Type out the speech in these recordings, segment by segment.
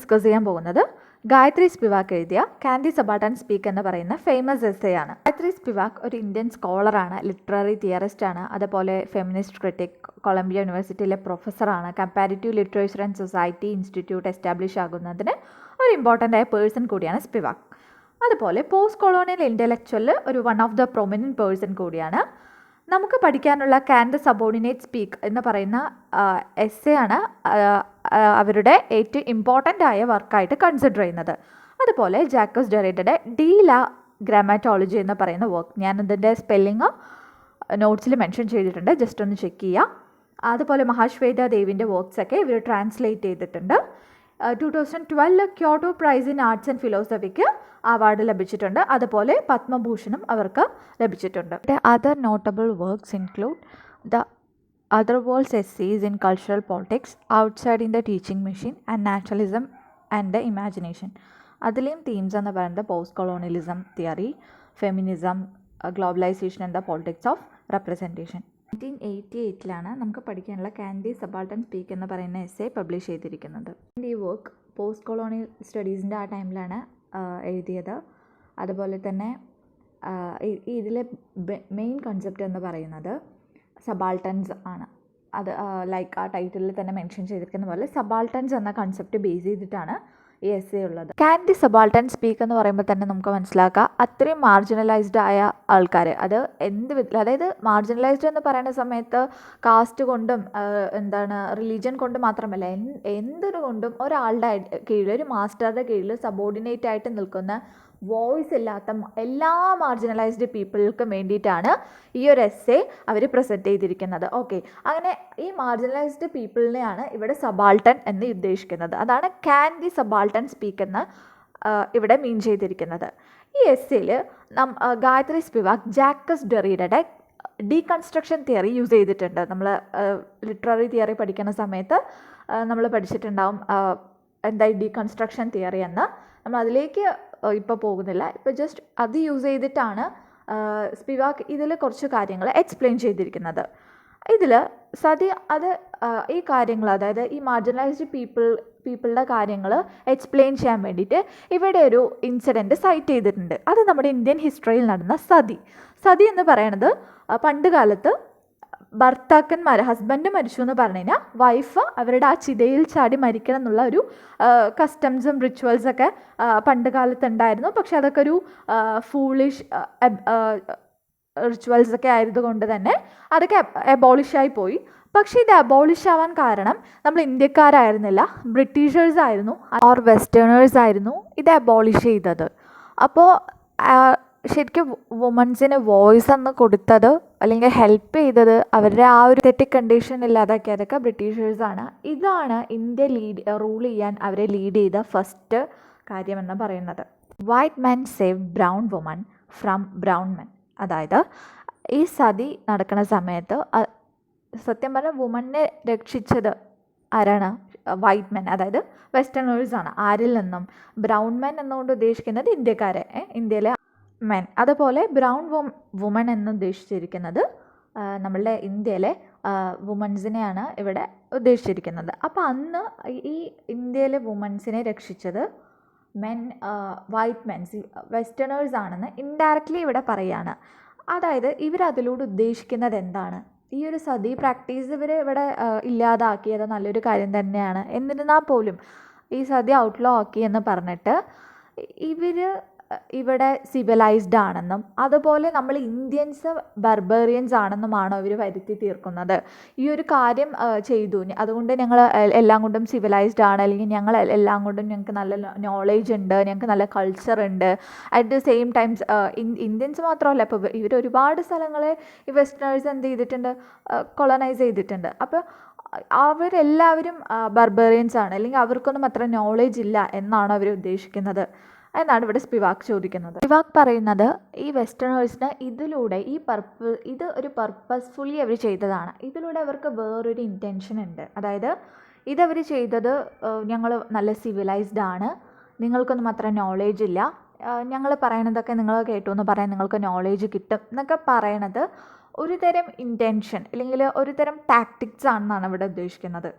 Discuss ചെയ്യാൻ പോകുന്നത് Gayathri Spivak എഴുതിയ ക്യാൻ ദി സബാൾട്ടൻ സ്പീക്ക് എന്ന് പറയുന്ന ഫേമസ് എസ്സേ ആണ്. ഗായത്രി സ്പിവാക്ക് ഒരു ഇന്ത്യൻ സ്കോളറാണ്, ലിറ്റററി തിയറിസ്റ്റ് ആണ്, അതുപോലെ ഫെമിനിസ്റ്റ് ക്രിറ്റിക്, കൊളംബിയ യൂണിവേഴ്സിറ്റിയിലെ പ്രൊഫസറാണ്. Comparative literature and society institute establish ആകുന്നതിന് ഒരു ഇമ്പോർട്ടൻ്റ് ആയ പേഴ്സൺ കൂടിയാണ് സ്പിവാക്ക്. അതുപോലെ പോസ്റ്റ് കൊളോണിയൽ ഇൻ്റലക്ച്വലിൽ ഒരു one of the prominent person കൂടിയാണ്. നമുക്ക് പഠിക്കാനുള്ള ക്യാൻ ദ സബോർഡിനേറ്റ് സ്പീക്ക് എന്ന് പറയുന്ന എസ്സേ ആണ് അവരുടെ ഏറ്റവും ഇമ്പോർട്ടൻ്റ് ആയ വർക്കായിട്ട് കൺസിഡർ ചെയ്യുന്നത്. അതുപോലെ ജാക്കസ് ഡെറിഡയുടെ ഡി ലാ ഗ്രാമാറ്റോളജി എന്ന് പറയുന്ന വർക്ക്, ഞാൻ അതിൻ്റെ സ്പെല്ലിങ് നോട്ട്സിൽ മെൻഷൻ ചെയ്തിട്ടുണ്ട്, ജസ്റ്റ് ഒന്ന് ചെക്ക് ചെയ്യുക. അതുപോലെ മഹാശ്വേത ദേവിൻ്റെ വർക്ക്സൊക്കെ ഇവർ ട്രാൻസ്ലേറ്റ് ചെയ്തിട്ടുണ്ട്. 2012 Kyoto prize in arts and ഫിലോസഫിക്ക് അവാർഡ് ലഭിച്ചിട്ടുണ്ട്. അതുപോലെ പത്മഭൂഷണും അവർക്ക് ലഭിച്ചിട്ടുണ്ട്. Other notable works include the other worlds essays in cultural politics, outside in the teaching machine and naturalism and the imagination. അതിലെയും തീംസ് എന്ന് പറയുന്നത് post colonialism theory, feminism, globalization and the politics of representation. 1988 നമുക്ക് പഠിക്കാനുള്ള can the subaltern speak എന്ന് പറയുന്ന essay publish ചെയ്തിരിക്കുന്നത്. ഈ work post colonial സ്റ്റഡീസിൻ്റെ ആ ടൈമിലാണ് എഴുതിയത്. അതുപോലെ തന്നെ ഇതിലെ മെയിൻ കൺസെപ്റ്റ് എന്ന് പറയുന്നത് സബാൾട്ടൻസ് ആണ്. അത് ലൈക്ക് ആ ടൈറ്റിലിൽ തന്നെ മെൻഷൻ ചെയ്തിരിക്കുന്ന പോലെ സബാൾട്ടൻസ് എന്ന കൺസെപ്റ്റ് ബേസ് ചെയ്തിട്ടാണ് ഈ എസ്സേ ഉള്ളത്. ക്യാൻ ദി സബാൾട്ടൻ സ്പീക്ക് എന്ന് പറയുമ്പോൾ തന്നെ നമുക്ക് മനസ്സിലാക്കാം അത്രയും മാർജിനലൈസ്ഡ് ആയ ആൾക്കാർ, അത് എന്ത് വിധത്തിൽ, അതായത് മാർജിനലൈസ്ഡ് എന്ന് പറയുന്ന സമയത്ത് കാസ്റ്റ് കൊണ്ടും റിലീജിയൻ കൊണ്ട് മാത്രമല്ല, എന്തൊരു കൊണ്ടും ഒരാളുടെ കീഴിൽ, ഒരു മാസ്റ്ററുടെ കീഴിൽ സബോർഡിനേറ്റ് ആയിട്ട് നിൽക്കുന്ന വോയിസ് ഇല്ലാത്ത എല്ലാ മാർജിനലൈസ്ഡ് പീപ്പിൾക്കും വേണ്ടിയിട്ടാണ് ഈ ഒരു എസ്സേ അവർ പ്രസൻറ്റ് ചെയ്തിരിക്കുന്നത്. ഓക്കെ, അങ്ങനെ ഈ മാർജിനലൈസ്ഡ് പീപ്പിളിനെയാണ് ഇവിടെ സബാൾട്ടൻ എന്ന് ഉദ്ദേശിക്കുന്നത്. അതാണ് ക്യാൻ ദി സബാൾട്ടൻ സ്പീക്ക് എന്ന് ഇവിടെ മീൻ ചെയ്തിരിക്കുന്നത്. ഈ എസ്സേയിൽ ഗായത്രി സ്പിവാക്ക് ജാക്കസ് ഡെറിഡയുടെ ഡീകൺസ്ട്രക്ഷൻ തിയറി യൂസ് ചെയ്തിട്ടുണ്ട്. നമ്മൾ ലിറ്റററി തിയറി പഠിക്കുന്ന സമയത്ത് നമ്മൾ പഠിച്ചിട്ടുണ്ടാവും എന്താ ഈ ഡീകൺസ്ട്രക്ഷൻ തിയറി എന്ന്. നമ്മൾ അതിലേക്ക് ഇപ്പോൾ പോകുന്നില്ല, ഇപ്പോൾ ജസ്റ്റ് അത് യൂസ് ചെയ്തിട്ടാണ് സ്പിവാക്ക് ഇതിൽ കുറച്ച് കാര്യങ്ങൾ എക്സ്പ്ലെയിൻ ചെയ്തിരിക്കുന്നത്. ഇതിൽ ഈ കാര്യങ്ങൾ, അതായത് ഈ മാർജിനലൈസ്ഡ് പീപ്പിളുടെ കാര്യങ്ങൾ എക്സ്പ്ലെയിൻ ചെയ്യാൻ വേണ്ടിയിട്ട് ഇവിടെ ഒരു ഇൻസിഡൻറ്റ് സൈറ്റ് ചെയ്തിട്ടുണ്ട്. അത് നമ്മുടെ ഇന്ത്യൻ ഹിസ്റ്ററിയിൽ നടന്ന സതി എന്ന് പറയുന്നത് പണ്ട് കാലത്ത് ഹസ്ബൻഡ് മരിച്ചു എന്ന് പറഞ്ഞു കഴിഞ്ഞാൽ വൈഫ് അവരുടെ ആ ചിതയിൽ ചാടി മരിക്കണം എന്നുള്ള ഒരു കസ്റ്റംസും റിച്വൽസൊക്കെ പണ്ട് കാലത്ത് ഉണ്ടായിരുന്നു. പക്ഷെ അതൊക്കെ ഒരു ഫൂളിഷ് റിച്വൽസൊക്കെ ആയതുകൊണ്ട് തന്നെ അതൊക്കെ അബോളിഷായി പോയി. പക്ഷേ ഇത് അബോളിഷ് ആവാൻ കാരണം നമ്മൾ ഇന്ത്യക്കാരായിരുന്നില്ല, ബ്രിട്ടീഷേഴ്സ് ആയിരുന്നു ഓർ വെസ്റ്റേണേഴ്സ് ആയിരുന്നു ഇത് അബോളിഷ് ചെയ്തത്. അപ്പോൾ ശരിക്കും വുമൻസിന് വോയിസ് എന്ന് കൊടുത്തത് അല്ലെങ്കിൽ ഹെൽപ്പ് ചെയ്തത്, അവരുടെ ആ ഒരു തെറ്റി കണ്ടീഷൻ ഇല്ലാതാക്കിയതൊക്കെ ബ്രിട്ടീഷേഴ്സാണ്. ഇതാണ് ഇന്ത്യ റൂൾ ചെയ്യാൻ അവരെ ലീഡ് ചെയ്ത ഫസ്റ്റ് കാര്യമെന്ന് പറയുന്നത്. White men save brown woman from brown men. അതായത് ഈ സതി നടക്കുന്ന സമയത്ത് സത്യം പറഞ്ഞാൽ വുമനെ രക്ഷിച്ചത് ആരാണ്? വൈറ്റ് മെൻ, അതായത് വെസ്റ്റേണേഴ്സാണ്. ആരിൽ നിന്നും? ബ്രൗൺ മെൻ എന്നുകൊണ്ട് ഉദ്ദേശിക്കുന്നത് ഇന്ത്യക്കാരെ, ഇന്ത്യയിലെ മെൻ. അതുപോലെ ബ്രൗൺ വുമൺ എന്ന് ഉദ്ദേശിച്ചിരിക്കുന്നത് നമ്മളുടെ ഇന്ത്യയിലെ വുമൻസിനെയാണ് ഇവിടെ ഉദ്ദേശിച്ചിരിക്കുന്നത്. അപ്പോൾ അന്ന് ഈ ഇന്ത്യയിലെ വുമൻസിനെ രക്ഷിച്ചത് വൈറ്റ് മെൻസ്, വെസ്റ്റേണേഴ്സ് ആണെന്ന് ഇൻഡയറക്റ്റ്ലി ഇവിടെ പറയുകയാണ്. അതായത് ഇവരതിലൂടെ ഉദ്ദേശിക്കുന്നത് എന്താണ്? ഈ ഒരു സതി പ്രാക്ടീസ് ഇവർ ഇവിടെ ഇല്ലാതാക്കിയത് നല്ലൊരു കാര്യം തന്നെയാണ്. എന്നിരുന്നാൽ പോലും ഈ സതി ഔട്ട്ലോ ആക്കി എന്ന് പറഞ്ഞിട്ട് ഇവർ ഇവിടെ സിവിലൈസ്ഡ് ആണെന്നും അതുപോലെ നമ്മൾ ഇന്ത്യൻസ് ബർബേറിയൻസ് ആണെന്നുമാണോ ഇവർ വരുത്തി തീർക്കുന്നത്? ഈ ഒരു കാര്യം ചെയ്തു, അതുകൊണ്ട് ഞങ്ങൾ എല്ലാം കൊണ്ടും സിവിലൈസ്ഡ് ആണ്, അല്ലെങ്കിൽ ഞങ്ങൾ എല്ലാം കൊണ്ടും ഞങ്ങൾക്ക് നല്ല നോളേജ് ഉണ്ട്, ഞങ്ങൾക്ക് നല്ല കൾച്ചർ ഉണ്ട്. At the same times Indians മാത്രമല്ല, ഇപ്പോൾ ഇവർ ഒരുപാട് സ്ഥലങ്ങളെ ഈ വെസ്റ്റേണേഴ്സ് എന്ത് ചെയ്തിട്ടുണ്ട്? കൊളനൈസ് ചെയ്തിട്ടുണ്ട്. അപ്പോൾ അവരെല്ലാവരും ബർബേറിയൻസ് ആണ്, അല്ലെങ്കിൽ അവർക്കൊന്നും അത്ര നോളേജ് ഇല്ല എന്നാണ് അവർ ഉദ്ദേശിക്കുന്നത് എന്നാണ് ഇവിടെ സ്പിവാക്ക് ചോദിക്കുന്നത്. സ്പിവാക്ക് പറയുന്നത് ഈ വെസ്റ്റേണേഴ്സിന് ഇതിലൂടെ ഇത് ഒരു പർപ്പസ്ഫുള്ളി അവർ ചെയ്തതാണ്. ഇതിലൂടെ അവർക്ക് വേറൊരു ഇൻറ്റൻഷൻ ഉണ്ട്. അതായത് ഇതവർ ചെയ്തത് ഞങ്ങൾ നല്ല സിവിലൈസ്ഡ് ആണ്, നിങ്ങൾക്കൊന്നും അത്ര നോളേജ് ഇല്ല, ഞങ്ങൾ പറയണതൊക്കെ നിങ്ങൾ കേട്ടു എന്ന് പറയാൻ നിങ്ങൾക്ക് നോളേജ് കിട്ടും എന്നൊക്കെ പറയണത് ഒരു തരം ഇൻറ്റൻഷൻ അല്ലെങ്കിൽ ഒരു തരം ടാക്ടിക്സ് ആണെന്നാണ് ഇവിടെ ഉദ്ദേശിക്കുന്നത്.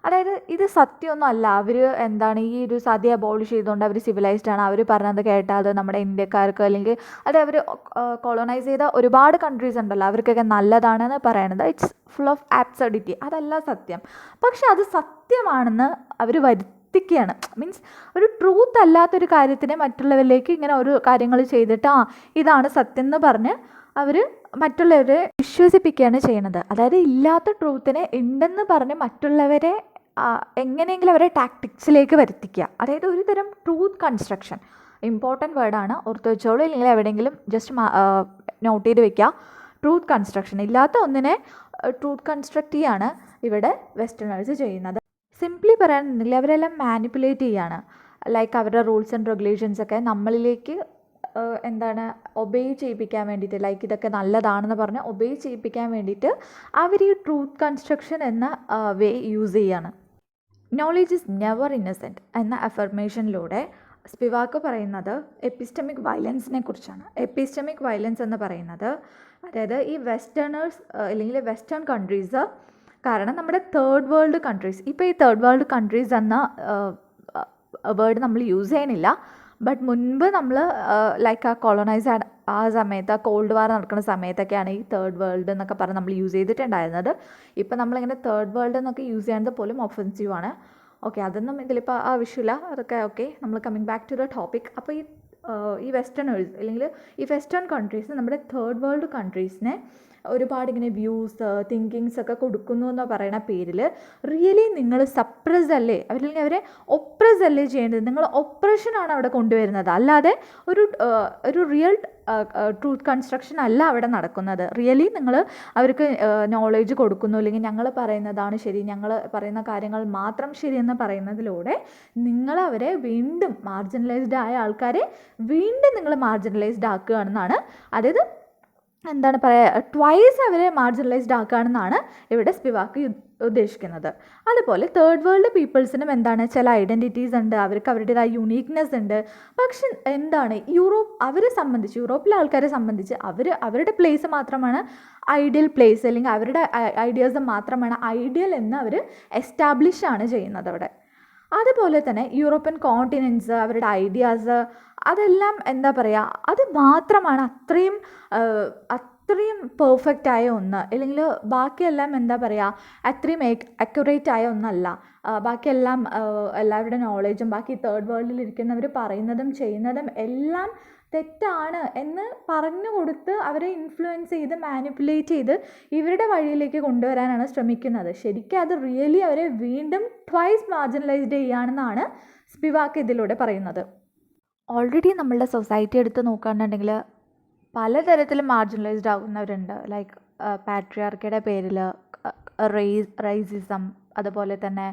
അതായത് ഇത് സത്യമൊന്നും അല്ല. അവർ എന്താണ് ഈ ഒരു സതി അബോളിഷ് ചെയ്തുകൊണ്ട് അവർ സിവിലൈസ്ഡ് ആണ്, അവർ പറഞ്ഞത് കേട്ടാൽ അത് നമ്മുടെ ഇന്ത്യക്കാർക്ക് അല്ലെങ്കിൽ അത് അവർ കൊളോണൈസ് ചെയ്ത ഒരുപാട് കൺട്രീസ് ഉണ്ടല്ലോ അവർക്കൊക്കെ നല്ലതാണെന്ന് പറയണത് ഇറ്റ്സ് ഫുൾ ഓഫ് ആബ്സർഡിറ്റി. അതല്ല സത്യം. പക്ഷെ അത് സത്യമാണെന്ന് അവർ വരുത്തിക്കുകയാണ്. മീൻസ് ഒരു ട്രൂത്ത് അല്ലാത്തൊരു കാര്യത്തിനെ മറ്റുള്ളവരിലേക്ക് ഇങ്ങനെ ഒരു കാര്യങ്ങൾ ചെയ്തിട്ട് ഇതാണ് സത്യം എന്ന് പറഞ്ഞ് അവർ മറ്റുള്ളവരെ വിശ്വസിപ്പിക്കുകയാണ് ചെയ്യുന്നത്. അതായത് ഇല്ലാത്ത ട്രൂത്തിനെ ഉണ്ടെന്ന് പറഞ്ഞ് മറ്റുള്ളവരെ എങ്ങനെയെങ്കിലും അവരെ ടാക്ടിക്സിലേക്ക് വരുത്തിക്കുക. അതായത് ഒരു തരം ട്രൂത്ത് കൺസ്ട്രക്ഷൻ. ഇമ്പോർട്ടൻറ്റ് വേർഡാണ്, ഓർത്ത് വെച്ചോളൂ, ഇല്ലെങ്കിൽ എവിടെയെങ്കിലും ജസ്റ്റ് നോട്ട് ചെയ്ത് വെക്കുക. Truth construction. ഇല്ലാത്ത ഒന്നിനെ ട്രൂത്ത് കൺസ്ട്രക്റ്റ് ചെയ്യാണ് ഇവിടെ വെസ്റ്റേണേഴ്സ് ചെയ്യുന്നത്. സിംപ്ലി പറയാനുണ്ടെങ്കിൽ അവരെല്ലാം മാനിപ്പുലേറ്റ് ചെയ്യാണ്. ലൈക്ക് അവരുടെ റൂൾസ് ആൻഡ് റെഗുലേഷൻസൊക്കെ നമ്മളിലേക്ക് എന്താണ് ഒബേ ചെയ്യിപ്പിക്കാൻ വേണ്ടിയിട്ട്, ലൈക്ക് ഇതൊക്കെ നല്ലതാണെന്ന് പറഞ്ഞ് ഒബേ ചെയ്യിപ്പിക്കാൻ വേണ്ടിയിട്ട് അവർ ഈ ട്രൂത്ത് കൺസ്ട്രക്ഷൻ എന്ന വേ യൂസ് ചെയ്യാണ്. നോളേജ് ഈസ് നെവർ ഇന്നസെൻറ്റ് എന്ന അഫർമേഷനിലൂടെ സ്പിവാക്ക് പറയുന്നത് എപ്പിസ്റ്റമിക് വയലൻസിനെ കുറിച്ചാണ്. എപ്പിസ്റ്റമിക് വയലൻസ് എന്ന് പറയുന്നത് അതായത് ഈ വെസ്റ്റേണേഴ്സ് അല്ലെങ്കിൽ വെസ്റ്റേൺ കൺട്രീസ് കാരണം നമ്മുടെ തേർഡ് വേൾഡ് കൺട്രീസ്, ഇപ്പോൾ ഈ തേർഡ് വേൾഡ് കൺട്രീസ് എന്ന വേർഡ് നമ്മൾ യൂസ് ചെയ്യണില്ല. ബട്ട് മുൻപ് നമ്മൾ ലൈക്ക് ആ കൊളോണൈസ് ആ സമയത്ത് ആ കോൾഡ് വാർ നടക്കുന്ന സമയത്തൊക്കെയാണ് ഈ തേർഡ് വേൾഡ് എന്നൊക്കെ പറഞ്ഞ് നമ്മൾ യൂസ് ചെയ്തിട്ടുണ്ടായിരുന്നത്. ഇപ്പോൾ നമ്മളിങ്ങനെ തേർഡ് വേൾഡ് എന്നൊക്കെ യൂസ് ചെയ്യുന്നത് പോലും ഒഫൻസീവാണ്. ഓക്കെ, അതൊന്നും ഇതിലിപ്പോൾ ആവശ്യമില്ല. അതൊക്കെ ഓക്കെ, നമ്മൾ coming back to the topic. അപ്പോൾ ഈ വെസ്റ്റേണേഴ്സ് അല്ലെങ്കിൽ ഈ വെസ്റ്റേൺ കൺട്രീസ് നമ്മുടെ തേർഡ് വേൾഡ് കൺട്രീസിനെ ഒരുപാട് ഇങ്ങനെ വ്യൂസ് തിങ്കിങ്സ് ഒക്കെ കൊടുക്കുന്നു എന്ന് പറയുന്ന പേരിൽ റിയലി നിങ്ങൾ സപ്രസ് അല്ലേ, അല്ലെങ്കിൽ അവരെ ഒപ്രസ് അല്ലേ ചെയ്യേണ്ടത്? നിങ്ങൾ ഒപ്രഷനാണ് അവിടെ കൊണ്ടുവരുന്നത്, അല്ലാതെ ഒരു റിയൽ ട്രൂത്ത് കൺസ്ട്രക്ഷൻ അല്ല അവിടെ നടക്കുന്നത്. റിയലി നിങ്ങൾ അവർക്ക് നോളേജ് കൊടുക്കുന്നു, അല്ലെങ്കിൽ ഞങ്ങൾ പറയുന്നതാണ് ശരി, ഞങ്ങൾ പറയുന്ന കാര്യങ്ങൾ മാത്രം ശരിയെന്ന് പറയുന്നതിലൂടെ നിങ്ങൾ അവരെ വീണ്ടും മാർജിനലൈസ്ഡ് ആയ ആൾക്കാരെ വീണ്ടും നിങ്ങൾ മാർജിനലൈസ്ഡ് ആക്കുകയാണെന്നാണ്. അതായത് എന്താണ് പറയുക, ട്വൈസ് അവരെ മാർജിനലൈസ്ഡ് ആക്കുകയാണെന്നാണ് ഇവിടെ സ്പിവാക്ക് ഉദ്ദേശിക്കുന്നത്. അതുപോലെ തേർഡ് വേൾഡ് പീപ്പിൾസിനും എന്താണ് ചില ഐഡൻറ്റിറ്റീസ് ഉണ്ട്, അവർക്ക് അവരുടേതായ യുണീക്നെസ് ഉണ്ട്. പക്ഷെ എന്താണ് യൂറോപ്പിലെ ആൾക്കാരെ സംബന്ധിച്ച് അവരുടെ പ്ലേസ് മാത്രമാണ് ഐഡിയൽ പ്ലേസ്, അല്ലെങ്കിൽ അവരുടെ ഐഡിയാസ് മാത്രമാണ് ഐഡിയൽ എന്ന് അവർ എസ്റ്റാബ്ലിഷ് ആണ് ചെയ്യുന്നത് അവിടെ. അതുപോലെ തന്നെ യൂറോപ്യൻ കോണ്ടിനെൻറ്റ്സ് അവരുടെ ഐഡിയാസ് അതെല്ലാം എന്താ പറയുക, അത് മാത്രമാണ് അത്രയും പെർഫെക്റ്റ് ആയ ഒന്ന്, അല്ലെങ്കിൽ ബാക്കിയെല്ലാം എന്താ പറയുക അത്രയും അക്യുറേറ്റ് ആയ ഒന്നല്ല. ബാക്കിയെല്ലാം എല്ലാവരുടെ നോളേജും ബാക്കി തേർഡ് വേൾഡിൽ ഇരിക്കുന്നവർ പറയുന്നതും ചെയ്യുന്നതും എല്ലാം തെറ്റാണ് എന്ന് പറഞ്ഞു കൊടുത്ത് അവരെ ഇൻഫ്ലുവൻസ് ചെയ്ത് മാനിപ്പുലേറ്റ് ചെയ്ത് ഇവരുടെ വഴിയിലേക്ക് കൊണ്ടുവരാനാണ് ശ്രമിക്കുന്നത്. ശരിക്കും അത് റിയലി അവരെ വീണ്ടും ട്വൈസ് മാർജിനലൈസ്ഡ് ചെയ്യുകയാണെന്നാണ് സ്പിവാക്ക് ഇതിലൂടെ പറയുന്നത്. ഓൾറെഡി നമ്മളുടെ സൊസൈറ്റി എടുത്ത് നോക്കുകയാണെന്നുണ്ടെങ്കിൽ പലതരത്തിലും മാർജിനലൈസ്ഡ് ആകുന്നവരുണ്ട്. ലൈക്ക് പാട്രിയാർക്കിയുടെ പേരിൽ റേസിസം, അതുപോലെ തന്നെ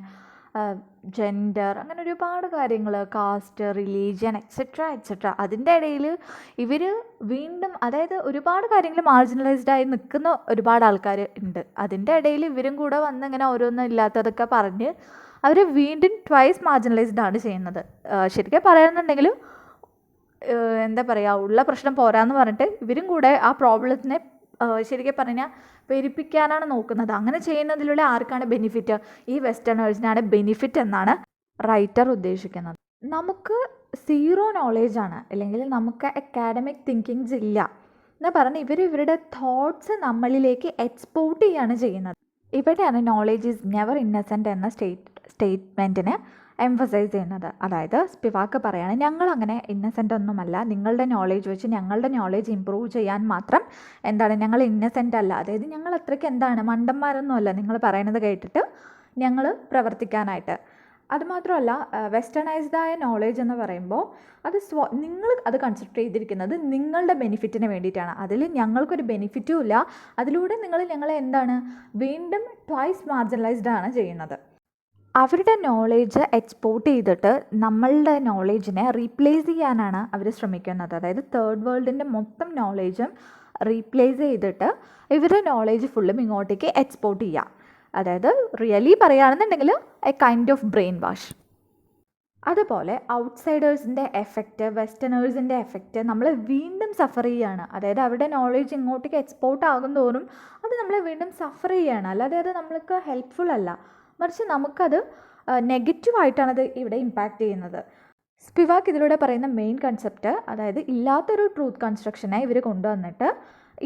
ജെൻഡർ, അങ്ങനെ ഒരുപാട് കാര്യങ്ങൾ, കാസ്റ്റ്, റിലീജിയൻ എക്സെട്ര. അതിൻ്റെ ഇടയിൽ ഇവർ വീണ്ടും അതായത് ഒരുപാട് കാര്യങ്ങൾ മാർജിനലൈസ്ഡ് ആയി നിൽക്കുന്ന ഒരുപാട് ആൾക്കാർ ഉണ്ട്. അതിൻ്റെ ഇടയിൽ ഇവരും കൂടെ വന്ന് ഇങ്ങനെ ഓരോന്നും ഇല്ലാത്തതൊക്കെ പറഞ്ഞ് അവർ വീണ്ടും ട്വൈസ് മാർജിനലൈസ്ഡ് ആണ് ചെയ്യുന്നത്. ശരിക്കും പറയുന്നുണ്ടെങ്കിൽ എന്താ പറയുക, ഉള്ള പ്രശ്നം പോരാന്ന് പറഞ്ഞിട്ട് ഇവരും കൂടെ ആ പ്രോബ്ലത്തിനെ ശരിക്കും പറഞ്ഞാൽ പെരുപ്പിക്കാനാണ് നോക്കുന്നത്. അങ്ങനെ ചെയ്യുന്നതിലൂടെ ആർക്കാണ് ബെനിഫിറ്റ്? ഈ വെസ്റ്റേണേഴ്സിനാണ് ബെനിഫിറ്റ് എന്നാണ് റൈറ്റർ ഉദ്ദേശിക്കുന്നത്. നമുക്ക് സീറോ നോളേജാണ്, അല്ലെങ്കിൽ നമുക്ക് അക്കാഡമിക് തിങ്കിങ്സ് ഇല്ല എന്ന് പറഞ്ഞ് ഇവരുടെ തോട്ട്സ് നമ്മളിലേക്ക് എക്സ്പോർട്ട് ചെയ്യാണ് ചെയ്യുന്നത്. ഇവിടെയാണ് നോളേജ് ഈസ് നെവർ ഇന്നസെൻ്റ് എന്ന സ്റ്റേറ്റ്മെൻറ്റിന് എംഫസൈസ് ചെയ്യുന്നത്. അതായത് സ്പിവാക്ക് പറയാണ്, ഞങ്ങളങ്ങനെ ഇന്നസെൻ്റ് ഒന്നുമല്ല, നിങ്ങളുടെ നോളേജ് വെച്ച് ഞങ്ങളുടെ നോളേജ് ഇമ്പ്രൂവ് ചെയ്യാൻ മാത്രം ഞങ്ങൾ ഇന്നസെൻ്റ് അല്ല. അതായത് ഞങ്ങൾ അത്രയ്ക്ക് മണ്ടന്മാരൊന്നുമല്ല നിങ്ങൾ പറയുന്നത് കേട്ടിട്ട് ഞങ്ങൾ പ്രവർത്തിക്കാനായിട്ട്. അതുമാത്രമല്ല വെസ്റ്റേണൈസ്ഡ് ആയ നോളേജ് എന്ന് പറയുമ്പോൾ അത് നിങ്ങൾ അത് കൺസിഡർ ചെയ്തിരിക്കുന്നത് നിങ്ങളുടെ ബെനിഫിറ്റിന് വേണ്ടിയിട്ടാണ്. അതിൽ ഞങ്ങൾക്കൊരു ബെനിഫിറ്റും ഇല്ല. അതിലൂടെ നിങ്ങൾ ഞങ്ങളെ വീണ്ടും ട്വൈസ് മാർജിനലൈസ്ഡ് ആണ് ചെയ്യുന്നത്. അവരുടെ നോളേജ് എക്സ്പോർട്ട് ചെയ്തിട്ട് നമ്മളുടെ നോളേജിനെ റീപ്ലേസ് ചെയ്യാനാണ് അവർ ശ്രമിക്കുന്നത്. അതായത് തേർഡ് വേൾഡിൻ്റെ മൊത്തം നോളേജും റീപ്ലേസ് ചെയ്തിട്ട് ഇവരുടെ നോളേജ് ഫുള്ളും ഇങ്ങോട്ടേക്ക് എക്സ്പോർട്ട് ചെയ്യുക. അതായത് റിയലി പറയുകയാണെന്നുണ്ടെങ്കിൽ A kind of brain wash. അതുപോലെ ഔട്ട്സൈഡേഴ്സിൻ്റെ എഫക്റ്റ്, വെസ്റ്റേണേഴ്സിൻ്റെ എഫക്റ്റ് നമ്മൾ വീണ്ടും സഫർ ചെയ്യുകയാണ്. അതായത് അവരുടെ നോളേജ് ഇങ്ങോട്ടേക്ക് എക്സ്പോർട്ട് ആകും തോറും അത് നമ്മളെ വീണ്ടും സഫർ ചെയ്യുകയാണ്. അല്ലാതെ അത് നമ്മൾക്ക് ഹെൽപ്ഫുൾ അല്ല. മറിച്ച് നമുക്കത് നെഗറ്റീവായിട്ടാണത് ഇവിടെ ഇമ്പാക്റ്റ് ചെയ്യുന്നത്. സ്പിവാക്ക് ഇതിലൂടെ പറയുന്ന മെയിൻ കൺസെപ്റ്റ്, അതായത് ഇല്ലാത്തൊരു ട്രൂത്ത് കൺസ്ട്രക്ഷനെ ഇവർ കൊണ്ടുവന്നിട്ട്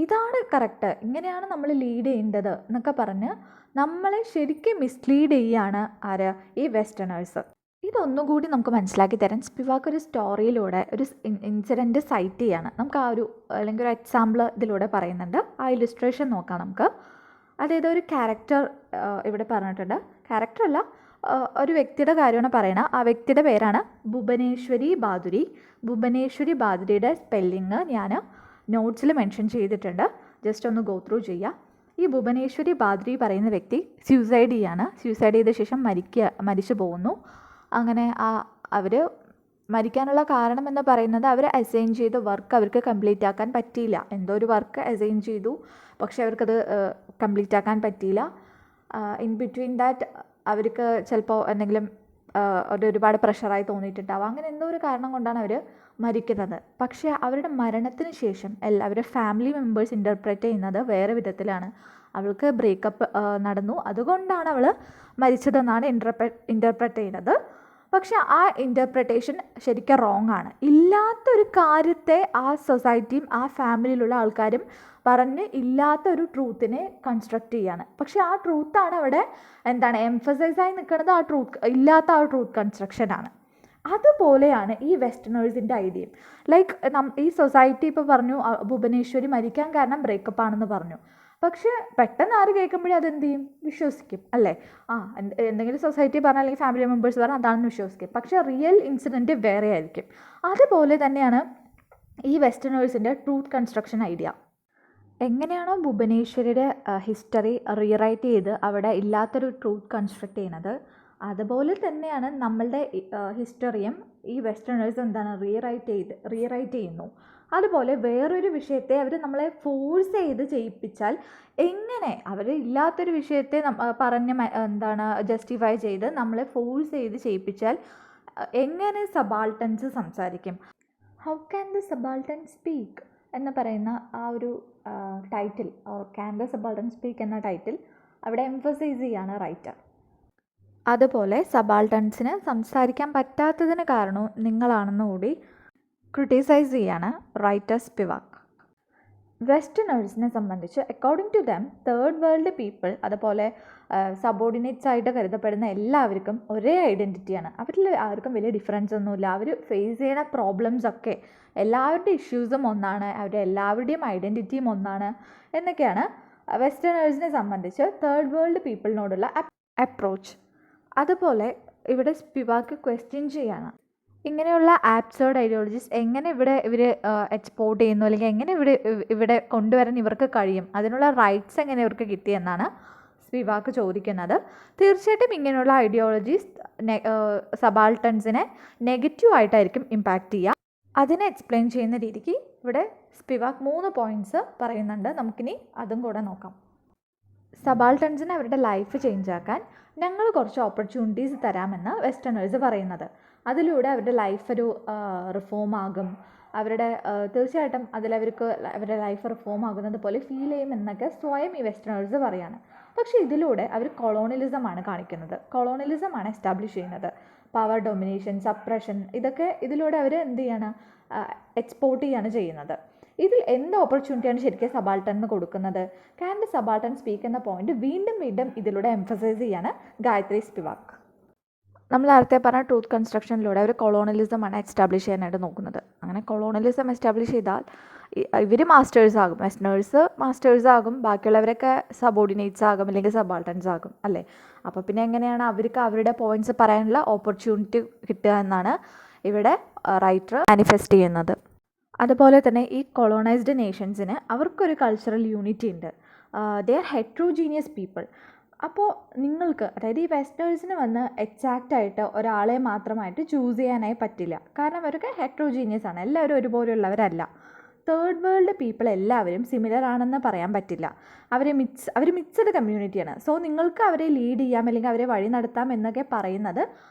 ഇതാണ് കറക്റ്റ്, ഇങ്ങനെയാണ് നമ്മൾ ലീഡ് ചെയ്യേണ്ടത് എന്നൊക്കെ പറഞ്ഞ് നമ്മളെ ശരിക്കും മിസ്ലീഡ് ചെയ്യാണ് ആര്, ഈ വെസ്റ്റേണേഴ്സ്. ഇതൊന്നുകൂടി നമുക്ക് മനസ്സിലാക്കി തരാൻ സ്പിവാക്ക് ഒരു സ്റ്റോറിയിലൂടെ ഒരു ഇൻസിഡൻറ്റ് സൈറ്റ് ചെയ്യാണ്. നമുക്ക് ആ ഒരു അല്ലെങ്കിൽ ഒരു എക്സാമ്പിൾ ഇതിലൂടെ പറയുന്നുണ്ട്. ആ ഇല്ലുസ്ട്രേഷൻ നോക്കാം നമുക്ക്. അതായത് ഒരു ക്യാരക്ടർ ഇവിടെ പറഞ്ഞിട്ടുണ്ട്. ക്യാരക്ടറല്ല, ഒരു വ്യക്തിയുടെ കാര്യമാണ് പറയണത്. ആ വ്യക്തിയുടെ പേരാണ് ഭുവനേശ്വരി ബാദുരി. ഭുവനേശ്വരി ബാദുരിയുടെ സ്പെല്ലിങ് ഞാൻ നോട്ട്സിൽ മെൻഷൻ ചെയ്തിട്ടുണ്ട്, ജസ്റ്റ് ഒന്ന് ഗോ ത്രൂ ചെയ്യുക. ഈ ഭുവനേശ്വരി ബാദുരി പറയുന്ന വ്യക്തി സൂസൈഡ് ചെയ്ത ശേഷം മരിച്ചു പോകുന്നു. അങ്ങനെ അവർ മരിക്കാനുള്ള കാരണം എന്ന് പറയുന്നത് അവർ അസൈൻ ചെയ്ത വർക്ക് അവർക്ക് കംപ്ലീറ്റ് ആക്കാൻ പറ്റിയില്ല. എന്തോ ഒരു വർക്ക് അസൈൻ ചെയ്തു, പക്ഷെ അവർക്കത് കംപ്ലീറ്റ് ആക്കാൻ പറ്റിയില്ല. ഇൻ ബിറ്റ്വീൻ ദാറ്റ് അവർക്ക് ചിലപ്പോൾ എന്തെങ്കിലും ഒരുപാട് പ്രഷറായി തോന്നിയിട്ടുണ്ടാവും. അങ്ങനെ എന്തോ ഒരു കാരണം കൊണ്ടാണ് അവർ മരിക്കുന്നത്. പക്ഷേ അവരുടെ മരണത്തിന് ശേഷം അവരുടെ ഫാമിലി മെമ്പേഴ്സ് ഇൻ്റർപ്രറ്റ് ചെയ്യുന്നത് വേറെ വിധത്തിലാണ്. അവൾക്ക് ബ്രേക്കപ്പ് നടന്നു, അതുകൊണ്ടാണ് അവൾ മരിച്ചതെന്നാണ് ഇൻ്റർപ്രറ്റ് ചെയ്യുന്നത്. പക്ഷെ ആ ഇൻ്റർപ്രിട്ടേഷൻ ശരിക്കും റോങ് ആണ്. ഇല്ലാത്തൊരു കാര്യത്തെ ആ സൊസൈറ്റിയും ആ ഫാമിലിയിലുള്ള ആൾക്കാരും പറഞ്ഞ് ഇല്ലാത്തൊരു ട്രൂത്തിനെ കൺസ്ട്രക്റ്റ് ചെയ്യാണ്. പക്ഷെ ആ ട്രൂത്താണ് അവിടെ എംഫസൈസായി നിൽക്കുന്നത്. ഇല്ലാത്ത ആ ട്രൂത്ത് കൺസ്ട്രക്ഷനാണ്. അതുപോലെയാണ് ഈ വെസ്റ്റേണേഴ്സിൻ്റെ ഐഡിയയും. ലൈക്ക് ഈ സൊസൈറ്റി ഇപ്പോൾ പറഞ്ഞു ഭുവനേശ്വരി മരിക്കാൻ കാരണം ബ്രേക്കപ്പ് ആണെന്ന് പറഞ്ഞു. പക്ഷെ പെട്ടെന്ന് ആര് കേൾക്കുമ്പോഴേ അതെന്ത് ചെയ്യും, വിശ്വസിക്കും അല്ലേ. എന്തെങ്കിലും സൊസൈറ്റി പറഞ്ഞാൽ അല്ലെങ്കിൽ ഫാമിലി മെമ്പേഴ്സ് പറഞ്ഞാൽ അതാണെന്ന് വിശ്വസിക്കും. പക്ഷെ റിയൽ ഇൻസിഡൻറ്റ് വേറെ ആയിരിക്കും. അതുപോലെ തന്നെയാണ് ഈ വെസ്റ്റേണേഴ്സിൻ്റെ ട്രൂത്ത് കൺസ്ട്രക്ഷൻ ഐഡിയ. എങ്ങനെയാണോ ഭുവനേശ്വരിയുടെ ഹിസ്റ്ററി റീറൈറ്റ് ചെയ്ത് അവിടെ ഇല്ലാത്തൊരു ട്രൂത്ത് കൺസ്ട്രക്റ്റ് ചെയ്യുന്നത്, അതുപോലെ തന്നെയാണ് നമ്മളുടെ ഹിസ്റ്ററിയും ഈ വെസ്റ്റേണേഴ്സ് റീറൈറ്റ് ചെയ്യുന്നു. അതുപോലെ വേറൊരു വിഷയത്തെ അവർ നമ്മളെ ഫോഴ്സ് ചെയ്ത് ചെയ്യിപ്പിച്ചാൽ എങ്ങനെ അവർ ഇല്ലാത്തൊരു വിഷയത്തെ ജസ്റ്റിഫൈ ചെയ്ത് നമ്മളെ ഫോഴ്സ് ചെയ്ത് ചെയ്യിപ്പിച്ചാൽ എങ്ങനെ സബാൾട്ടൻസ് സംസാരിക്കും. How can the subaltern speak എന്ന് പറയുന്ന ആ ഒരു title, or can the subaltern speak എന്ന ടൈറ്റിൽ അവിടെ എംഫസൈസ് ചെയ്യാണ് റൈറ്റർ. അതുപോലെ സബാൾട്ടൻസിന് സംസാരിക്കാൻ പറ്റാത്തതിന് കാരണവും നിങ്ങളാണെന്ന് കൂടി ക്രിട്ടിസൈസ് ചെയ്യാണ് റൈറ്റർ സ്പിവാക്ക്. വെസ്റ്റേണേഴ്സിനെ സംബന്ധിച്ച് according to them third world people, അതുപോലെ സബോർഡിനേറ്റ്സ് ആയിട്ട് കരുതപ്പെടുന്ന എല്ലാവർക്കും ഒരേ ഐഡൻറ്റിറ്റിയാണ്. അവരിൽ ആർക്കും വലിയ ഡിഫറൻസ് ഒന്നുമില്ല. അവർ ഫേസ് ചെയ്യുന്ന പ്രോബ്ലംസ് ഒക്കെ എല്ലാവരുടെയും ഇഷ്യൂസും ഒന്നാണ്, അവരുടെ എല്ലാവരുടെയും ഐഡൻറ്റിറ്റിയും ഒന്നാണ് എന്നൊക്കെയാണ് വെസ്റ്റേണേഴ്സിനെ സംബന്ധിച്ച് തേർഡ് വേൾഡ് പീപ്പിളിനോടുള്ള അപ്രോച്ച്. അതുപോലെ ഇവിടെ സ്പിവാക്ക് ക്വസ്റ്റ്യൻ ചെയ്യാണ്, ഇങ്ങനെയുള്ള ആബ്സേർഡ് ഐഡിയോളജീസ് എങ്ങനെ ഇവർ എക്സ്പോർട്ട് ചെയ്യുന്നു, അല്ലെങ്കിൽ എങ്ങനെ ഇവിടെ കൊണ്ടുവരാൻ ഇവർക്ക് കഴിയും, അതിനുള്ള റൈറ്റ്സ് എങ്ങനെ ഇവർക്ക് കിട്ടിയെന്നാണ് സ്പിവാക്ക് ചോദിക്കുന്നത്. തീർച്ചയായിട്ടും ഇങ്ങനെയുള്ള ഐഡിയോളജീസ് സബാൾട്ടൻസിനെ നെഗറ്റീവായിട്ടായിരിക്കും ഇമ്പാക്റ്റ് ചെയ്യുക. അതിനെ എക്സ്പ്ലെയിൻ ചെയ്യുന്ന രീതിക്ക് ഇവിടെ സ്പിവാക്ക് 3 പോയിൻറ്റ്സ് പറയുന്നുണ്ട്. നമുക്കിനി അതും കൂടെ നോക്കാം. സബാൾട്ടൻസിനെ അവരുടെ ലൈഫ് ചേഞ്ച് ആക്കാൻ ഞങ്ങൾ കുറച്ച് ഓപ്പർച്യൂണിറ്റീസ് തരാമെന്ന് വെസ്റ്റേണേഴ്സ് പറയുന്നത്. അതിലൂടെ അവരുടെ ലൈഫ് ഒരു റിഫോം ആകും. തീർച്ചയായിട്ടും അതിലവർക്ക് അവരുടെ ലൈഫ് റിഫോം ആകുന്നത് പോലെ ഫീൽ ചെയ്യുമെന്നൊക്കെ സ്വയം ഈ വെസ്റ്റേണേഴ്സ് പറയാണ്. പക്ഷേ ഇതിലൂടെ അവർ കൊളോണിയലിസമാണ് കാണിക്കുന്നത്, കൊളോണിയലിസമാണ് എസ്റ്റാബ്ലിഷ് ചെയ്യുന്നത്. പവർ ഡൊമിനേഷൻ, സപ്രഷൻ, ഇതൊക്കെ ഇതിലൂടെ അവർ എന്ത് ചെയ്യാണ്, എക്സ്പോർട്ട് ചെയ്യാണ് ചെയ്യുന്നത്. ഇതിൽ എന്ത് ഓപ്പർച്യൂണിറ്റിയാണ് ശരിക്കും സബാൾട്ടന് കൊടുക്കുന്നത്? ക്യാൻ ദ സബാൾട്ടൻ സ്പീക്ക് എന്ന പോയിന്റ് വീണ്ടും ഇതിലൂടെ എംഫസൈസ് ചെയ്യാണ് ഗായത്രി സ്പിവാക്ക്. നമ്മൾ നേരത്തെ പറഞ്ഞ ട്രൂത്ത് കൺസ്ട്രക്ഷനിലൂടെ അവർ കൊളോണിയലിസമാണ് എസ്റ്റാബ്ലിഷ് ചെയ്യാനായിട്ട് നോക്കുന്നത്. അങ്ങനെ കൊളോണിയലിസം എസ്റ്റാബ്ലിഷ് ചെയ്താൽ ഇവർ മാസ്റ്റേഴ്സ് ആകും, വെസ്റ്റേണേഴ്സ് മാസ്റ്റേഴ്സ് ആകും, ബാക്കിയുള്ളവരൊക്കെ സബോർഡിനേറ്റ്സ് ആകും, അല്ലെങ്കിൽ സബാൾട്ടൻസ് ആകും അല്ലേ. അപ്പോൾ പിന്നെ എങ്ങനെയാണ് അവർക്ക് അവരുടെ പോയിന്റ്സ് പറയാനുള്ള ഓപ്പർച്യൂണിറ്റി കിട്ടുക എന്നാണ് ഇവിടെ റൈറ്റർ മാനിഫെസ്റ്റ് ചെയ്യുന്നത്. അതുപോലെ തന്നെ ഈ കൊളോണൈസ്ഡ് നേഷൻസിന് അവർക്കൊരു കൾച്ചറൽ യൂണിറ്റി ഉണ്ട്. They are heterogeneous people. അപ്പോൾ നിങ്ങൾക്ക്, അതായത് ഈ വെസ്റ്റേഴ്സിന് വന്ന് എക്സാക്റ്റായിട്ട് ഒരാളെ മാത്രമായിട്ട് ചൂസ് ചെയ്യാനായി പറ്റില്ല. കാരണം അവരൊക്കെ ഹെട്രോജീനിയസ് ആണ്, എല്ലാവരും ഒരുപോലെയുള്ളവരല്ല. തേർഡ് വേൾഡ് പീപ്പിൾ എല്ലാവരും സിമിലർ ആണെന്ന് പറയാൻ പറ്റില്ല. അവർ മിക്സഡ് കമ്മ്യൂണിറ്റിയാണ്. സോ നിങ്ങൾക്ക് അവരെ ലീഡ് ചെയ്യാം അല്ലെങ്കിൽ അവരെ വഴി നടത്താം എന്നൊക്കെ പറയുന്നത്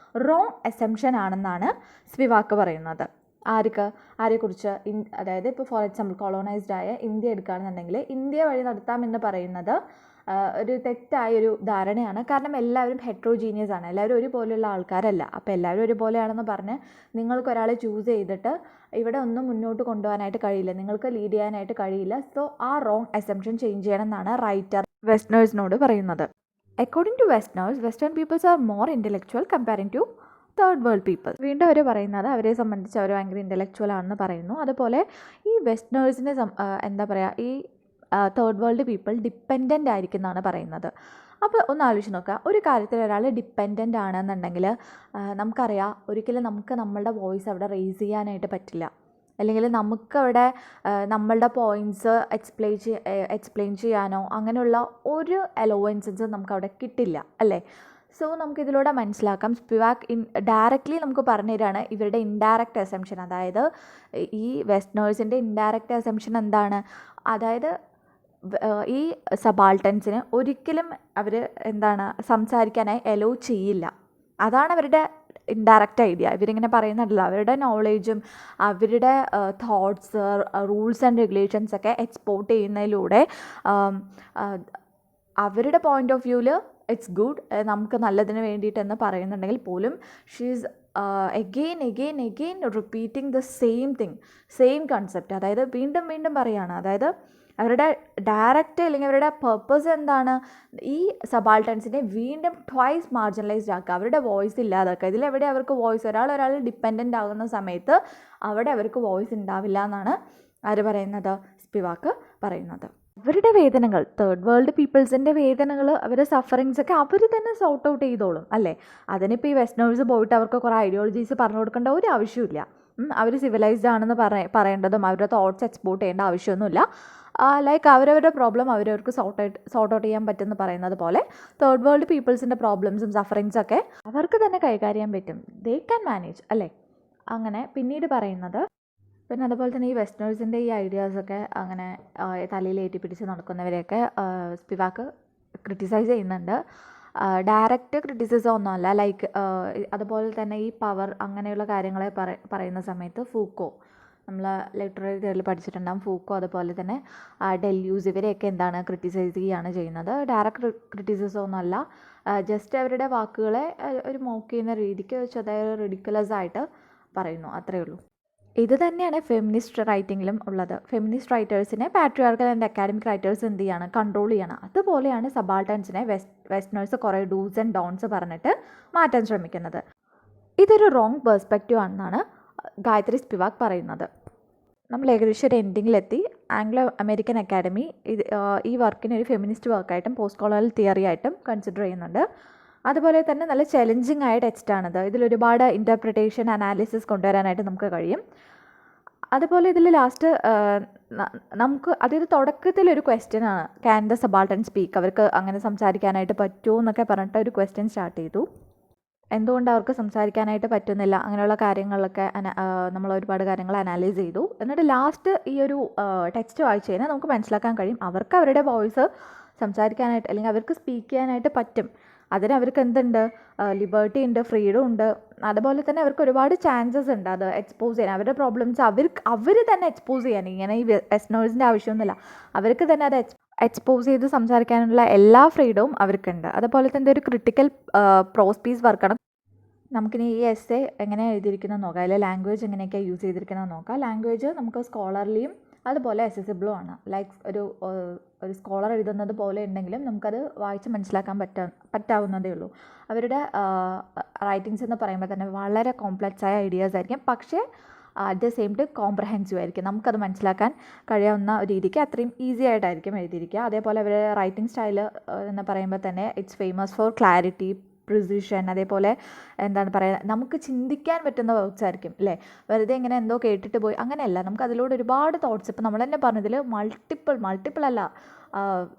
റോങ് അസംപ്ഷൻ ആണെന്നാണ് സ്പിവാക്ക് പറയുന്നത്. ആരെക്കുറിച്ച്? അതായത് ഇപ്പോൾ ഫോർ എക്സാമ്പിൾ കൊളോണൈസ്ഡ് ആയ ഇന്ത്യ എടുക്കുകയാണെന്നുണ്ടെങ്കിൽ ഇന്ത്യ വഴി നടത്താമെന്ന് പറയുന്നത് ഒരു തെറ്റായൊരു ധാരണയാണ്. കാരണം എല്ലാവരും ഹെട്രോജീനിയസ് ആണ്, എല്ലാവരും ഒരുപോലെയുള്ള ആൾക്കാരല്ല. അപ്പോൾ എല്ലാവരും ഒരുപോലെയാണെന്ന് പറഞ്ഞ് നിങ്ങൾക്കൊരാളെ ചൂസ് ചെയ്തിട്ട് ഇവിടെ ഒന്നും മുന്നോട്ട് കൊണ്ടുപോകാനായിട്ട് കഴിയില്ല, നിങ്ങൾക്ക് ലീഡ് ചെയ്യാനായിട്ട് കഴിയില്ല. സോ ആ റോങ് അസംപ്ഷൻ ചേഞ്ച് ചെയ്യണം എന്നാണ് റൈറ്റർ വെസ്റ്റേണേഴ്സിനോട് പറയുന്നത്. According to westerners, western peoples are more intellectual comparing to third world people. വീണ്ടും അവർ പറയുന്നത് അവരെ സംബന്ധിച്ച് അവർ ഭയങ്കര ഇൻ്റലക്ച്വൽ ആണെന്ന് പറയുന്നു. അതുപോലെ ഈ വെസ്റ്റേണേഴ്സിനെ എന്താ പറയുക, ഈ തേർഡ് വേൾഡ് പീപ്പിൾ ഡിപ്പെൻഡൻ്റ് ആയിരിക്കും എന്നാണ് പറയുന്നത്. അപ്പോൾ ഒന്ന് ആലോചിച്ച് നോക്കുക, ഒരു കാര്യത്തിൽ ഒരാൾ ഡിപ്പെൻഡൻ്റ് ആണെന്നുണ്ടെങ്കിൽ നമുക്കറിയാം ഒരിക്കലും നമുക്ക് നമ്മളുടെ വോയിസ് അവിടെ റേസ് ചെയ്യാനായിട്ട് പറ്റില്ല. അല്ലെങ്കിൽ നമുക്കവിടെ നമ്മളുടെ പോയിൻറ്റ്സ് എക്സ്പ്ലെയിൻ ചെയ്യാനോ അങ്ങനെയുള്ള ഒരു അലോവൻസസും നമുക്കവിടെ കിട്ടില്ല അല്ലേ. സോ നമുക്കിതിലൂടെ മനസ്സിലാക്കാം, സ്പിവാക്ക് ഡയറക്റ്റ്ലി നമുക്ക് പറഞ്ഞു തരാണ് ഇവരുടെ ഇൻഡയറക്റ്റ് അസംഷൻ. അതായത് ഈ വെസ്റ്റേണേഴ്സിൻ്റെ ഇൻഡയറക്റ്റ് അസംഷൻ എന്താണ്, അതായത് ഈ സബാൾട്ടൻസിന് ഒരിക്കലും അവർ സംസാരിക്കാനായി അലോ ചെയ്യില്ല. അതാണ് അവരുടെ ഇൻഡയറക്റ്റ് ഐഡിയ. ഇവരിങ്ങനെ പറയുന്നുണ്ടല്ലോ, അവരുടെ നോളേജും അവരുടെ തോട്ട്സ്, റൂൾസ് ആൻഡ് റെഗുലേഷൻസ് ഒക്കെ എക്സ്പോർട്ട് ചെയ്യുന്നതിലൂടെ അവരുടെ പോയിൻ്റ് ഓഫ് വ്യൂവിൽ ഇറ്റ്സ് ഗുഡ്, നമുക്ക് നല്ലതിന് വേണ്ടിയിട്ടെന്ന് പറയുന്നുണ്ടെങ്കിൽ പോലും she's again repeating the same thing, same concept. അതായത് വീണ്ടും വീണ്ടും പറയുകയാണ്. അതായത് അവരുടെ ഡയറക്റ്റ് അല്ലെങ്കിൽ അവരുടെ പർപ്പസ് എന്താണ്, ഈ സബാൾട്ടൻസിനെ വീണ്ടും ട്വൈസ് മാർജിനലൈസ്ഡ് ആക്കുക, അവരുടെ വോയിസ് ഇല്ലാതാക്കുക. ഇതിലെവിടെ അവർക്ക് വോയിസ്, ഒരാൾ ഡിപ്പെൻഡൻ്റ് ആകുന്ന സമയത്ത് അവിടെ അവർക്ക് വോയിസ് ഉണ്ടാവില്ല എന്നാണ് ആര് പറയുന്നത്, സ്പിവാക്ക് പറയുന്നത്. അവരുടെ വേദനകൾ, തേർഡ് വേൾഡ് പീപ്പിൾസിൻ്റെ വേദനകൾ, അവരുടെ സഫറിങ്സ് ഒക്കെ അവർ തന്നെ സോർട്ട് ഔട്ട് ചെയ്തോളും അല്ലേ. അതിനിപ്പോൾ ഈ വെസ്റ്റേണേഴ്സ് പോയിട്ട് അവർക്ക് കുറേ ഐഡിയോളജീസ് പറഞ്ഞു കൊടുക്കേണ്ട ഒരു ആവശ്യമില്ല. അവർ സിവിലൈസ്ഡ് ആണെന്ന് പറയേണ്ടതും അവരുടെ തോട്ട്സ് എക്സ്പോർട്ട് ചെയ്യേണ്ട ആവശ്യമൊന്നുമില്ല. ലൈക്ക് അവരവരുടെ പ്രോബ്ലം അവരവർക്ക് സോർട്ട് ഔട്ട് ചെയ്യാൻ പറ്റുമെന്ന് പറയുന്നത് പോലെ തേർഡ് വേൾഡ് പീപ്പിൾസിൻ്റെ പ്രോബ്ലംസും സഫറിങ്സും ഒക്കെ അവർക്ക് തന്നെ കൈകാര്യം ചെയ്യാൻ പറ്റും. ദേ ക്യാൻ മാനേജ് അല്ലേ. അങ്ങനെ പിന്നീട് പറയുന്നത്, പിന്നെ അതുപോലെ തന്നെ ഈ വെസ്റ്റേണേഴ്സിൻ്റെ ഈ ഐഡിയാസൊക്കെ അങ്ങനെ തലയിൽ ഏറ്റിപ്പിടിച്ച് നടക്കുന്നവരെയൊക്കെ സ്പിവാക്ക് ക്രിട്ടിസൈസ് ചെയ്യുന്നുണ്ട്. ഡയറക്റ്റ് ക്രിറ്റിസിസം ഒന്നുമല്ല. ലൈക്ക് അതുപോലെ തന്നെ ഈ പവർ അങ്ങനെയുള്ള കാര്യങ്ങളെ പറയുന്ന സമയത്ത് ഫൂക്കോ, നമ്മൾ ലിറ്റററി തിയറിയിൽ പഠിച്ചിട്ടുണ്ടാകും. ഫൂക്കോ അതുപോലെ തന്നെ ഡെല്യൂസ് ഇവരെയൊക്കെ ക്രിട്ടിസൈസ് ചെയ്യുകയാണ് ചെയ്യുന്നത്. ഡയറക്റ്റ് ക്രിറ്റിസിസം ഒന്നുമല്ല, ജസ്റ്റ് അവരുടെ വാക്കുകളെ ഒരു മോക്ക് ചെയ്യുന്ന രീതിക്ക് അതായത് റിഡിക്കുലസ് ആയിട്ട് പറയുന്നു, അത്രയേ ഉള്ളൂ. ഇത് തന്നെയാണ് ഫെമിനിസ്റ്റ് റൈറ്റിങ്ങിലും ഉള്ളത്. ഫെമിനിസ്റ്റ് റൈറ്റേഴ്സിനെ പാട്രിയാർക്കൽ ആൻഡ് അക്കാഡമിക് റൈറ്റേഴ്സ് എന്ത് ചെയ്യാണ്, കൺട്രോൾ ചെയ്യണം. അതുപോലെയാണ് സബാൾട്ടൻസിനെ വെസ്റ്റേണേഴ്സ് കുറേ ഡൂസ് ആൻഡ് ഡോൺസ് പറഞ്ഞിട്ട് മാറ്റാൻ ശ്രമിക്കുന്നത്. ഇതൊരു റോങ് പെർസ്പെക്റ്റീവ് ആണെന്നാണ് ഗായത്രി സ്പിവാക്ക് പറയുന്നത്. നമ്മൾ ഏകദേശം ഒരു എൻഡിങ്ങിലെത്തി. ആംഗ്ലോ അമേരിക്കൻ അക്കാഡമി ഈ വർക്കിനെ ഒരു ഫെമിനിസ്റ്റ് വർക്കായിട്ടും പോസ്റ്റ് കൊളോണിയൽ തിയറി ആയിട്ടും കൺസിഡർ ചെയ്യുന്നുണ്ട്. അതുപോലെ തന്നെ നല്ല ചലഞ്ചിങ് ആയ ടെക്സ്റ്റാണിത്. ഇതിലൊരുപാട് ഇൻ്റർപ്രിട്ടേഷൻ, അനാലിസിസ് കൊണ്ടുവരാനായിട്ട് നമുക്ക് കഴിയും. അതുപോലെ ഇതിൽ ലാസ്റ്റ് നമുക്ക് അതായത് തുടക്കത്തിലൊരു ക്വസ്റ്റ്യനാണ്, ക്യാൻ ദ സബാൾട്ടൻ സ്പീക്ക്, അവർക്ക് അങ്ങനെ സംസാരിക്കാനായിട്ട് പറ്റുമോ എന്നൊക്കെ പറഞ്ഞിട്ട് ഒരു ക്വസ്റ്റ്യൻ സ്റ്റാർട്ട് ചെയ്തു. എന്തുകൊണ്ട് അവർക്ക് സംസാരിക്കാനായിട്ട് പറ്റുന്നില്ല, അങ്ങനെയുള്ള കാര്യങ്ങളിലൊക്കെ നമ്മൾ ഒരുപാട് കാര്യങ്ങൾ അനലൈസ് ചെയ്തു. എന്നിട്ട് ലാസ്റ്റ് ഈ ഒരു ടെക്സ്റ്റ് വായിച്ചു കഴിഞ്ഞാൽ നമുക്ക് മനസ്സിലാക്കാൻ കഴിയും അവർക്ക് അവരുടെ വോയിസ് സംസാരിക്കാനായിട്ട് അല്ലെങ്കിൽ അവർക്ക് സ്പീക്ക് ചെയ്യാനായിട്ട് പറ്റും. അതിന് അവർക്ക് എന്തുണ്ട്, ലിബർട്ടി ഉണ്ട്, ഫ്രീഡം ഉണ്ട്. അതുപോലെ തന്നെ അവർക്ക് ഒരുപാട് ചാൻസസ് ഉണ്ട് അത് എക്സ്പോസ് ചെയ്യാൻ, അവരുടെ പ്രോബ്ലംസ് അവർ തന്നെ എക്സ്പോസ് ചെയ്യാൻ. ഇങ്ങനെ ഈ വെസ്റ്റേണേഴ്സിൻ്റെ ആവശ്യമൊന്നുമില്ല, അവർക്ക് തന്നെ അത് എക്സ്പോസ് ചെയ്ത് സംസാരിക്കാനുള്ള എല്ലാ ഫ്രീഡവും അവർക്കുണ്ട്. അതുപോലെ തന്നെ ഒരു ക്രിട്ടിക്കൽ പ്രോസ് പീസ് വർക്കാണ്. നമുക്കിനി ഈ എസ്സേ എങ്ങനെ എഴുതിയിരിക്കുന്നത് നോക്കാം, അതിൽ ലാംഗ്വേജ് എങ്ങനെയൊക്കെയാണ് യൂസ് ചെയ്തിരിക്കുന്നത് നോക്കാം. ലാംഗ്വേജ് നമുക്ക് സ്കോളർലിയും അതുപോലെ അക്സസിബിളും ആണ്. ലൈക്ക് ഒരു സ്കോളർ എഴുതുന്നത് പോലെ ഉണ്ടെങ്കിലും നമുക്കത് വായിച്ച് മനസ്സിലാക്കാൻ പറ്റാവുന്നതേ ഉള്ളൂ. അവരുടെ റൈറ്റിങ്സ് എന്ന് പറയുമ്പോൾ തന്നെ വളരെ കോംപ്ലക്സ് ആയ ഐഡിയാസ് ആയിരിക്കും, പക്ഷേ at the same time comprehensive ആയിരിക്കും. നമുക്കത് മനസ്സിലാക്കാൻ കഴിയാവുന്ന രീതിക്ക് അത്രയും ഈസി ആയിട്ടായിരിക്കും എഴുതിയിരിക്കുക. അതേപോലെ അവരുടെ റൈറ്റിംഗ് സ്റ്റൈൽ എന്ന് പറയുമ്പോൾ തന്നെ it's famous for clarity, precision. അതേപോലെ എന്താണ് പറയുക, നമുക്ക് ചിന്തിക്കാൻ പറ്റുന്ന വർക്ക്സ് ആയിരിക്കും അല്ലേ. വെറുതെ ഇങ്ങനെ എന്തോ കേട്ടിട്ട് പോയി അങ്ങനെയല്ല, നമുക്ക് അതിലൂടെ ഒരുപാട് തോട്ട്സ്, ഇപ്പോൾ നമ്മൾ തന്നെ പറഞ്ഞതിൽ മൾട്ടിപ്പിൾ അല്ല,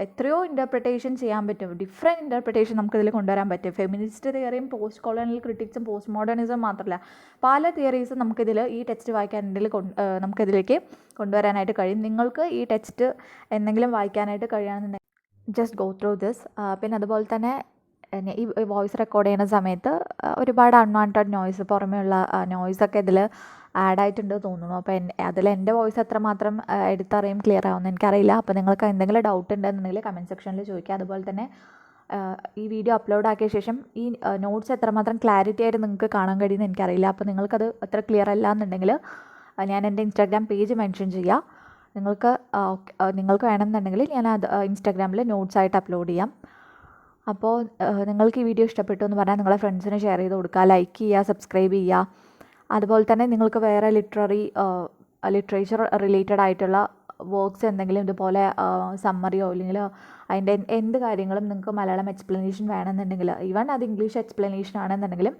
എത്രയോ ഇൻ്റർപ്രിട്ടേഷൻ ചെയ്യാൻ പറ്റും, ഡിഫറെൻറ്റ് ഇൻ്റർപ്രിട്ടേഷൻ നമുക്കിതിൽ കൊണ്ടുവരാൻ പറ്റും. ഫെമിനിസ്റ്റ് തിയറിയും പോസ്റ്റ് കൊളോണിയൽ ക്രിറ്റിക്സും പോസ്റ്റ് മോഡേണിസം മാത്രമല്ല പല തിയറീസും നമുക്കിതിൽ ഈ ടെക്സ്റ്റ് വായിക്കാനുണ്ടെങ്കിൽ നമുക്കിതിലേക്ക് കൊണ്ടുവരാനായിട്ട് കഴിയും. നിങ്ങൾക്ക് ഈ ടെക്സ്റ്റ് എന്തെങ്കിലും വായിക്കാനായിട്ട് കഴിയുകയാണെന്നുണ്ടെങ്കിൽ ജസ്റ്റ് ഗോ ത്രൂ ദിസ്. പിന്നെ അതുപോലെ തന്നെ ഈ വോയിസ് റെക്കോർഡ് ചെയ്യുന്ന സമയത്ത് ഒരുപാട് അൺവാണ്ടഡ് നോയ്സ്, പുറമേയുള്ള നോയ്സൊക്കെ ഇതിൽ ആഡ് ആയിട്ടുണ്ട് തോന്നുന്നു. അപ്പോൾ അതിൽ എൻ്റെ വോയിസ് എത്രമാത്രം എടുത്തറിയും ക്ലിയർ ആവുമെന്ന് എനിക്കറിയില്ല. അപ്പോൾ നിങ്ങൾക്ക് എന്തെങ്കിലും ഡൗട്ട് ഉണ്ടെന്നുണ്ടെങ്കിൽ കമൻറ്റ് സെക്ഷനിൽ ചോദിക്കുക. അതുപോലെ തന്നെ ഈ വീഡിയോ അപ്ലോഡ് ആക്കിയ ശേഷം ഈ നോട്ട്സ് എത്രമാത്രം ക്ലാരിറ്റി ആയിട്ട് നിങ്ങൾക്ക് കാണാൻ കഴിയുമെന്ന് എനിക്കറിയില്ല. അപ്പോൾ നിങ്ങൾക്കത് അത്ര ക്ലിയർ അല്ല എന്നുണ്ടെങ്കിൽ ഞാൻ എൻ്റെ ഇൻസ്റ്റാഗ്രാം പേജ് മെൻഷൻ ചെയ്യാം. നിങ്ങൾക്ക് വേണമെന്നുണ്ടെങ്കിൽ ഞാൻ അത് ഇൻസ്റ്റാഗ്രാമിൽ നോട്ട്സ് ആയിട്ട് അപ്ലോഡ് ചെയ്യാം. അപ്പോൾ നിങ്ങൾക്ക് ഈ വീഡിയോ ഇഷ്ടപ്പെട്ടു എന്ന് പറഞ്ഞാൽ നിങ്ങളെ ഫ്രണ്ട്സിന് ഷെയർ ചെയ്ത് കൊടുക്കുക, ലൈക്ക് ചെയ്യുക, സബ്സ്ക്രൈബ് ചെയ്യുക. അതുപോലെ തന്നെ നിങ്ങൾക്ക് വേറെ ലിറ്ററേച്ചർ റിലേറ്റഡ് ആയിട്ടുള്ള വർക്ക്സ് എന്തെങ്കിലും ഇതുപോലെ സമ്മറിയോ അല്ലെങ്കിൽ അതിൻ്റെ എന്ത് കാര്യങ്ങളും നിങ്ങൾക്ക് മലയാളം എക്സ്പ്ലനേഷൻ വേണമെന്നുണ്ടെങ്കിൽ, ഈവൻ അത് ഇംഗ്ലീഷ് എക്സ്പ്ലനേഷൻ ആണെന്നുണ്ടെങ്കിലും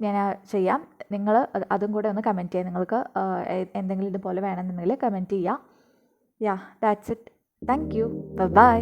ഞാൻ ചെയ്യാം. നിങ്ങൾ അതും കൂടെ ഒന്ന് കമൻറ്റ് ചെയ്യുക. നിങ്ങൾക്ക് എന്തെങ്കിലും ഇതുപോലെ വേണമെന്നുണ്ടെങ്കിൽ കമൻറ്റ് ചെയ്യുക. Yeah, that's it. Thank you. By.